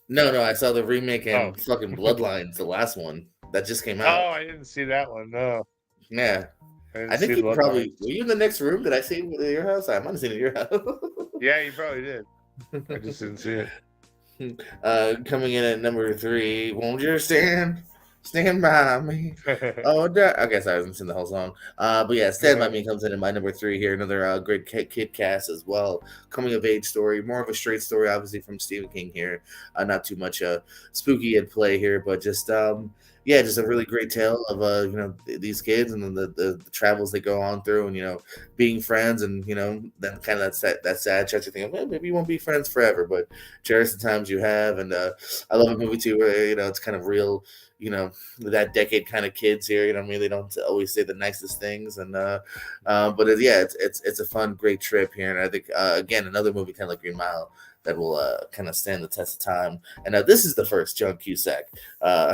No, I saw the remake and fucking Bloodlines, the last one that just came out. Oh, I didn't see that one. No. Yeah. I think you probably were you in the next room? Did I see it at your house? I might have seen it at your house. Yeah, you probably did. I just didn't see it. Coming in at number 3, won't you stand by me? Oh, okay, sorry, I wasn't seeing the whole song. But yeah, Stand by Me comes in at my number 3 here. Another great kid cast as well. Coming of age story, more of a straight story, obviously from Stephen King here. Not too much spooky at play here, but just just a really great tale of these kids and the travels they go on through, and being friends, and then kind of that sad touchy thing of, well, maybe you won't be friends forever, but cherish the times you have. And I love a movie too where it's kind of real, that decade kind of kids here. You know what I mean? They don't always say the nicest things, and but it's a fun, great trip here. And I think again, another movie kind of like Green Mile that will kind of stand the test of time. And this is the first John Cusack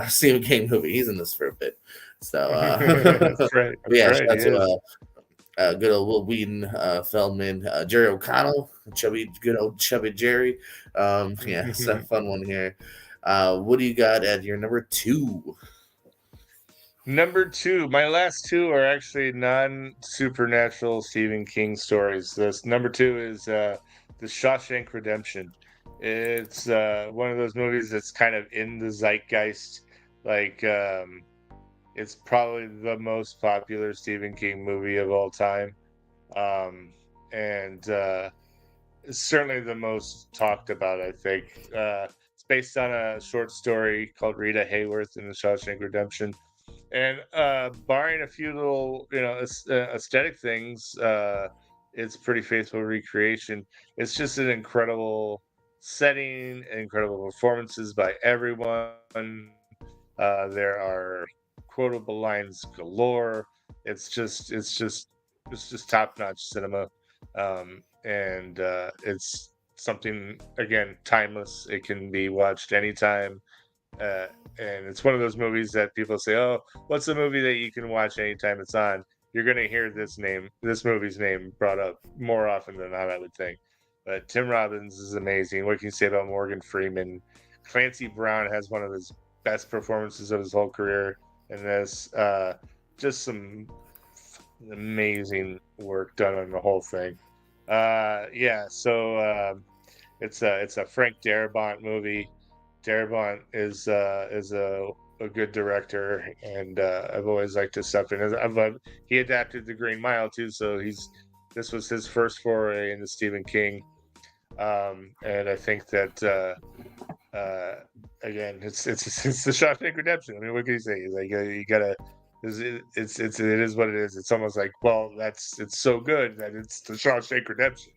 Stephen King movie. He's in this for a bit. So that's right. Shout out to good old Will Wheaton, Feldman, Jerry O'Connell, good old chubby Jerry. It's a fun one here. What do you got at your number 2? Number 2, my last 2 are actually non-supernatural Stephen King stories. This number 2 is The Shawshank Redemption. It's one of those movies that's kind of in the zeitgeist. Like, it's probably the most popular Stephen King movie of all time. And it's certainly the most talked about, I think. It's based on a short story called Rita Hayworth in The Shawshank Redemption. And barring a few little, aesthetic things, it's pretty faithful recreation. It's just an incredible setting, incredible performances by everyone. There are quotable lines galore. It's just top-notch cinema, and it's something, again, timeless. It can be watched anytime. And it's one of those movies that people say, oh, what's a movie that you can watch anytime it's on? You're going to hear this movie's name brought up more often than not, I would think. But Tim Robbins is amazing. What can you say about Morgan Freeman? Clancy Brown has one of his best performances of his whole career in this. Just some amazing work done on the whole thing. So it's a Frank Darabont movie. Darabont is a good director, and I've always liked his stuff. And he adapted The Green Mile too, so this was his first foray into Stephen King. And I think that again, it's the Shawshank Redemption. I mean, what can you say? It's like you gotta. It is what it is. It's almost like, well, it's so good that it's the Shawshank Redemption.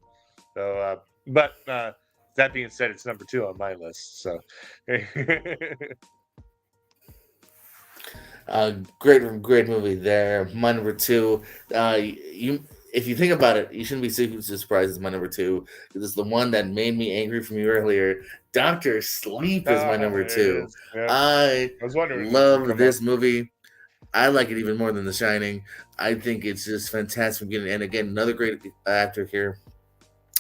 So, but that being said, it's number 2 on my list. So, great movie there. My number 2. If you think about it, you shouldn't be super surprised. It's my number 2 because it's the one that made me angry from you earlier. Dr. Sleep is my number 2. Yeah. I love this movie. I like it even more than The Shining. I think it's just fantastic. And again, another great actor here.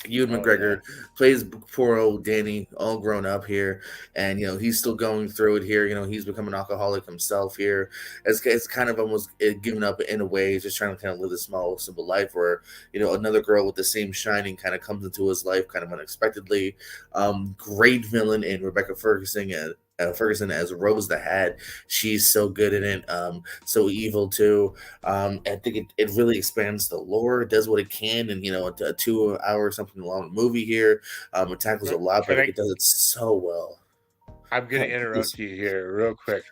Ewan McGregor plays poor old Danny, all grown up here, and he's still going through it here. He's become an alcoholic himself here. It's kind of almost given up in a way. He's just trying to kind of live a small, simple life where another girl with the same shining kind of comes into his life kind of unexpectedly. Great villain in Rebecca Ferguson as Rose the Hat. She's so good in it, so evil too. I think it really expands the lore. It does what it can, and a 2 hour something long movie here. It tackles a lot, but it does it so well. I'm going to interrupt you here real quick.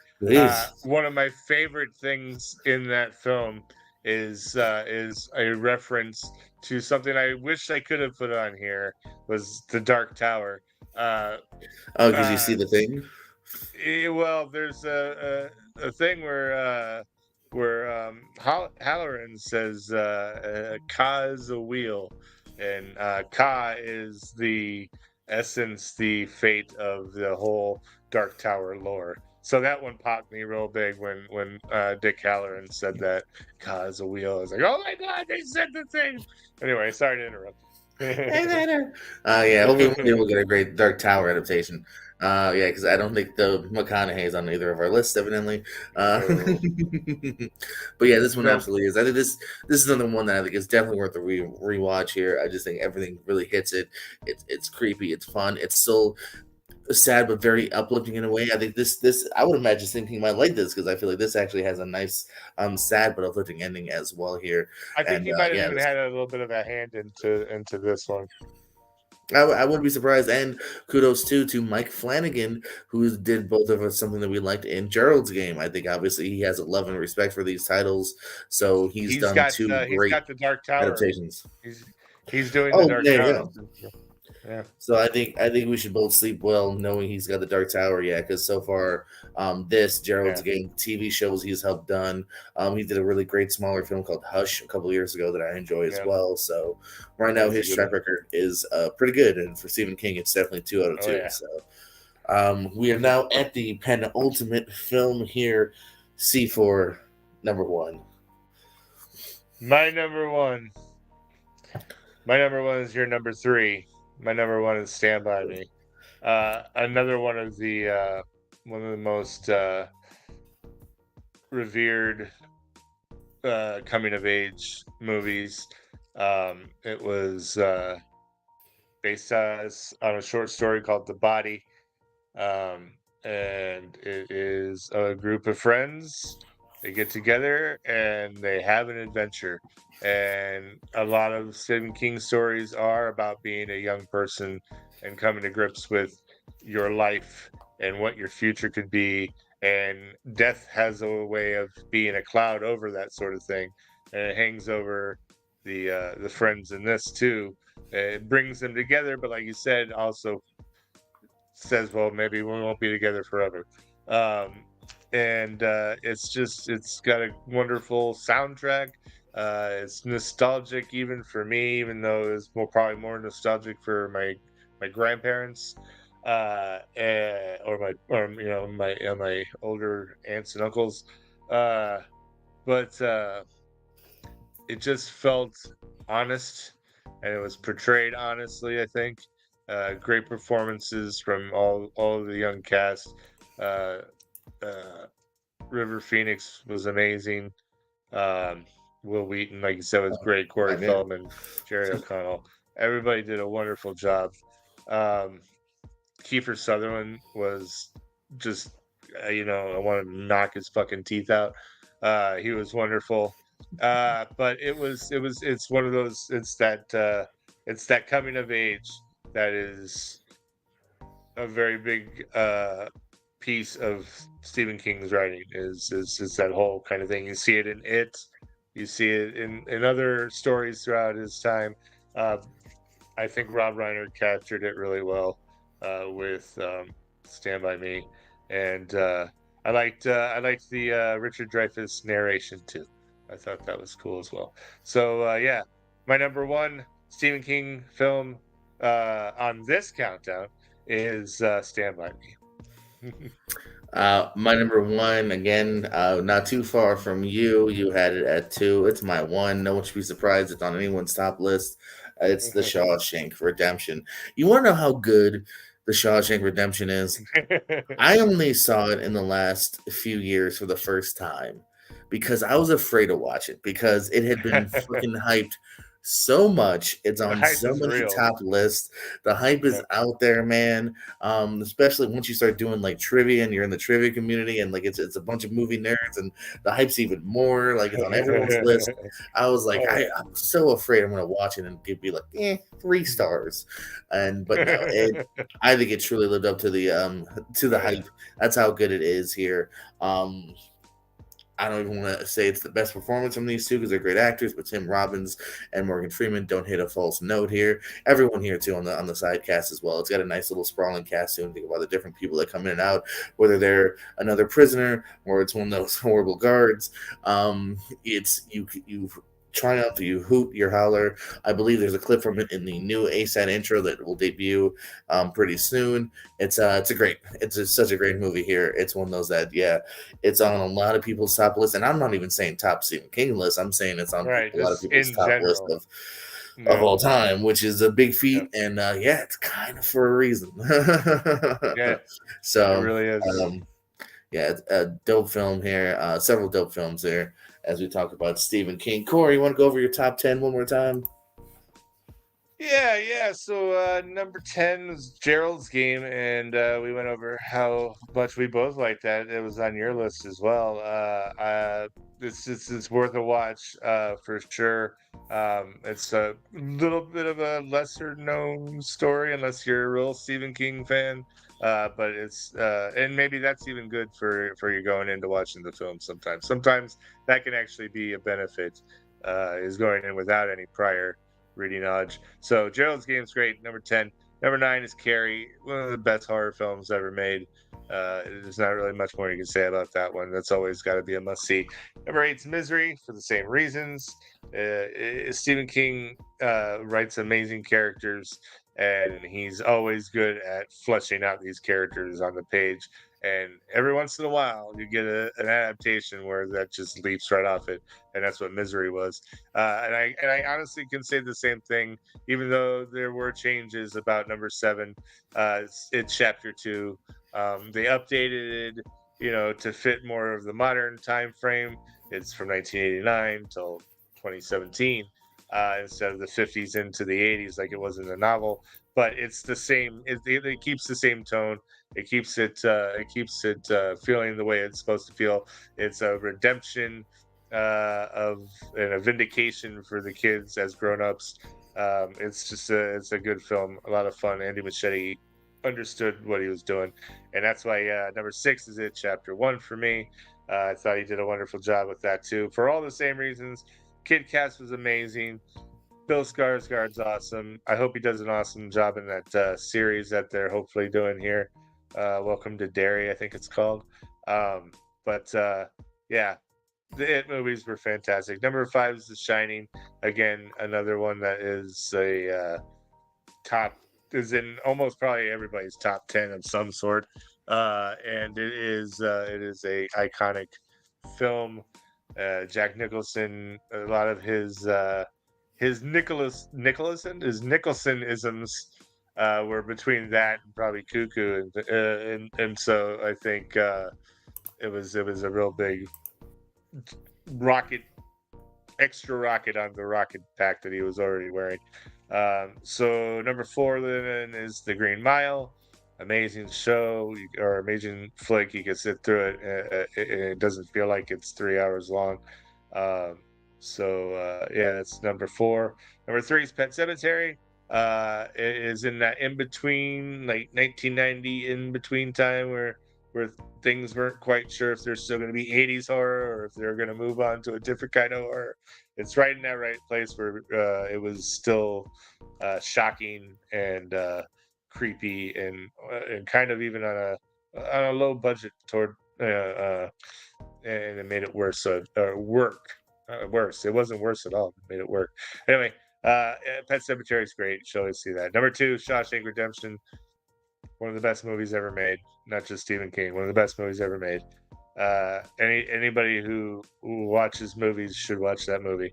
One of my favorite things in that film is a reference to something I wish I could have put on here, was the Dark Tower. Uh, Oh, because you uh, see the thing. well, there's a thing where Halloran says Ka is a wheel, and Ka is the essence, the fate of the whole Dark Tower lore. So that one popped me real big when Dick Halloran said that Ka is a wheel. I was like, oh my god, they said the thing. Anyway, sorry to interrupt. Yeah, hopefully one day we'll get a great Dark Tower adaptation. Yeah, because I don't think the McConaughey's on either of our lists, evidently. No. But yeah, this one No. absolutely is. I think this is another one that I think is definitely worth a rewatch here. I just think everything really hits it. It's creepy. It's fun. It's still sad but very uplifting in a way. I think this I would imagine thinking might like this because I feel like this actually has a nice sad but uplifting ending as well here. I think And he might have yeah, even had a little bit of a hand into this one. I wouldn't be surprised. And kudos too to Mike Flanagan, who did both of us something that we liked in Gerald's Game. I think obviously he has a love and respect for these titles, so he's done two He's great got the Dark Tower. adaptations. He's doing Oh, the Dark there you Tower. go. Yeah. So I think we should both sleep well knowing he's got the Dark Tower. Yeah, because so far, this Gerald's Game TV shows he's helped done. He did a really great smaller film called Hush a couple of years ago that I enjoy as well. So right now his track record is pretty good, and for Stephen King, it's definitely 2 out of 2. Yeah. So we are now at the penultimate film here. C4 number 1. My number one. My number one is your number 3. My number 1 is Stand By Me. Another one of the most revered coming of age movies. It was based on a short story called The Body, and it is a group of friends. They get together and they have an adventure. And a lot of Stephen King stories are about being a young person and coming to grips with your life and what your future could be. And death has a way of being a cloud over that sort of thing, and it hangs over the friends in this too. It brings them together, but like you said, also says, well, maybe we won't be together forever. And it's got a wonderful soundtrack. It's nostalgic even for me, even though it's probably more nostalgic for my grandparents, or my older aunts and uncles. But it just felt honest, and it was portrayed honestly, I think. Great performances from all of the young cast. River Phoenix was amazing. Will Wheaton, like you said, was great. Corey Feldman, Jerry O'Connell. Everybody did a wonderful job. Kiefer Sutherland was just, I wanted to knock his fucking teeth out. He was wonderful. But it's one of those, it's that coming of age that is a very big piece of Stephen King's writing is that whole kind of thing. You see it in It, you see it in other stories throughout his time. I think Rob Reiner captured it really well with Stand By Me, and I liked the Richard Dreyfuss narration too. I thought that was cool as well. So yeah, my number 1 Stephen King film on this countdown is Stand By Me. My number 1, again, not too far from you. You had it at 2. It's my 1. No one should be surprised it's on anyone's top list. It's The Shawshank Redemption. You want to know how good The Shawshank Redemption is? I only saw it in the last few years for the first time because I was afraid to watch it because it had been freaking hyped so much. It's on so many top lists. The hype is out there, man. Especially once you start doing like trivia and you're in the trivia community and like it's a bunch of movie nerds and the hype's even more. Like it's on everyone's list. I was like, I'm so afraid I'm gonna watch it and it'd be like 3 stars. But no, I think it truly lived up to the hype. That's how good it is here. I don't even want to say it's the best performance from these two because they're great actors, but Tim Robbins and Morgan Freeman don't hit a false note here. Everyone here too on the side cast as well. It's got a nice little sprawling cast too. And think about the different people that come in and out, whether they're another prisoner or it's one of those horrible guards. It's you triumph, you hoot, you holler. I believe there's a clip from it in the new ASAT intro that will debut pretty soon. It's such a great movie here. It's one of those that it's on a lot of people's top list, and I'm not even saying top Stephen King list. I'm saying it's on Right, a lot of just people's in top list general. of Yeah. all time, which is a big feat, Yeah. and it's kind of for a reason. Yeah, it So, really is. um, it's a dope film here. Several dope films there as we talk about Stephen King. Corey, you want to go over your top 10 one more time? Yeah, yeah. So number 10 was Gerald's Game, and we went over how much we both liked that. It was on your list as well. It's worth a watch for sure. It's a little bit of a lesser known story unless you're a real Stephen King fan. But it's and maybe that's even good for you going into watching the film sometimes. Sometimes that can actually be a benefit, is going in without any prior reading knowledge. So Gerald's Game's great. Number 10. Number 9 is Carrie, one of the best horror films ever made. There's not really much more you can say about that one. That's always got to be a must see. Number 8 is Misery for the same reasons. Stephen King writes amazing characters, and he's always good at fleshing out these characters on the page. And every once in a while, you get an adaptation where that just leaps right off it, and that's what Misery was. And I honestly can say the same thing, even though there were changes about number 7. It's chapter 2. They updated it, to fit more of the modern time frame. It's from 1989 till 2017, instead of the 50s into the 80s like it was in the novel. But it's the same. It keeps the same tone. It keeps it. Feeling the way it's supposed to feel. It's a redemption of and a vindication for the kids as grown-ups. It's a good film, a lot of fun. Andy Muschietti understood what he was doing, and that's why number 6 is It Chapter 1 for me. I thought he did a wonderful job with that too, for all the same reasons. Kid Cast was amazing. Bill Skarsgård's awesome. I hope he does an awesome job in that series that they're hopefully doing here. Welcome to Derry, I think it's called. But yeah, the It movies were fantastic. Number 5 is The Shining. Again, another one that is top is in almost probably everybody's top 10 of some sort. And it is a iconic film. Jack Nicholson, a lot of his Nicholson isms were between that and probably Cuckoo, and so I think it was a real big rocket, extra rocket on the rocket pack that he was already wearing. So number 4 then is The Green Mile. Amazing show or amazing flick. You can sit through it. It doesn't feel like it's 3 hours long. Yeah, that's number 4. Number 3 is Pet Cemetery. It is in that in between, like 1990 in between time where things weren't quite sure if there's still going to be 80s horror or if they're going to move on to a different kind of horror. It's right in that right place where it was still shocking and creepy and kind of even on a low budget and it made it worse. Worse. It wasn't worse at all. It made it work. Anyway, Pet Cemetery is great. You should always see that. Number 2, Shawshank Redemption. One of the best movies ever made. Not just Stephen King. One of the best movies ever made. Anybody who watches movies should watch that movie.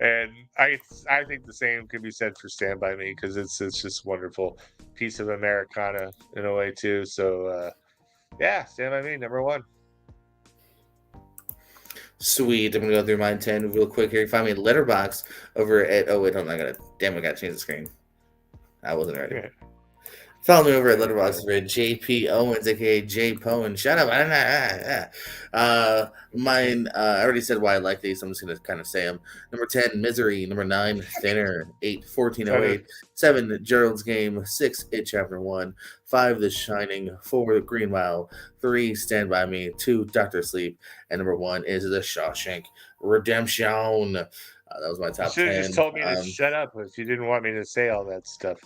And I think the same could be said for Stand By Me, because it's just a wonderful piece of Americana in a way too. So yeah, Stand By Me, number 1. Sweet. I'm gonna go through my 10 real quick here. Find me a Letterbox over at. Oh wait, hold on. I gotta change the screen. I wasn't ready. Follow me over at Letterboxd for JP Owens, aka J Poen. Shut up. Mine, I already said why I like these. I'm just going to kind of say them. Number 10, Misery. Number 9, Thinner. 8, 1408. 7, Gerald's Game. 6, It Chapter 1. 5, The Shining. 4, Green Mile. 3, Stand By Me. 2, Doctor Sleep. And number 1 is The Shawshank Redemption. That was my top 10. You should have just told me to shut up if you didn't want me to say all that stuff.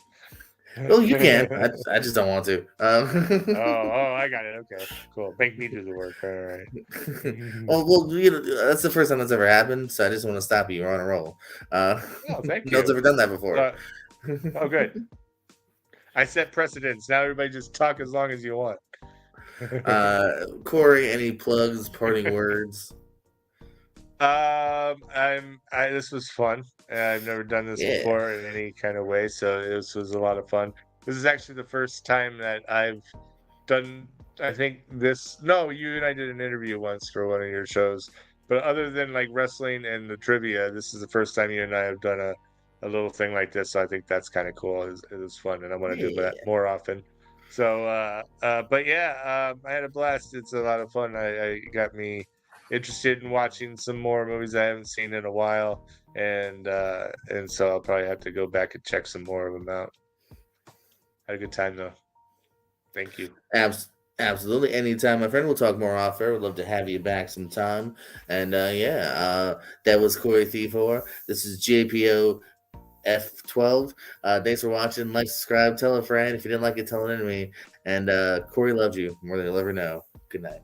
Well, you can. I just don't want to. Oh, I got it. Okay, cool. Make me do the work. All right. well, you know, that's the first time that's ever happened, so I just want to stop you. You're on a roll. Thank you. No one's ever done that before. Good. I set precedents. Now everybody just talk as long as you want. Corey, any plugs, parting words? This was fun. I've never done this before in any kind of way, so this was a lot of fun. This is actually the first time that I've done. I think this. No, you and I did an interview once for one of your shows, but other than like wrestling and the trivia, this is the first time you and I have done a little thing like this. So I think that's kind of cool. It was fun, and I want to do that more often. So, but yeah, I had a blast. It's a lot of fun. I got me interested in watching some more movies I haven't seen in a while, and so I'll probably have to go back and check some more of them out. Had a good time though. Thank you. Absolutely, anytime, my friend. We'll talk more off air. Would love to have you back sometime. And that was Corey Thiefor. This is JPO F12. Thanks for watching. Like, subscribe, tell a friend. If you didn't like it, tell an enemy. And Corey loves you more than you'll ever know. Good night.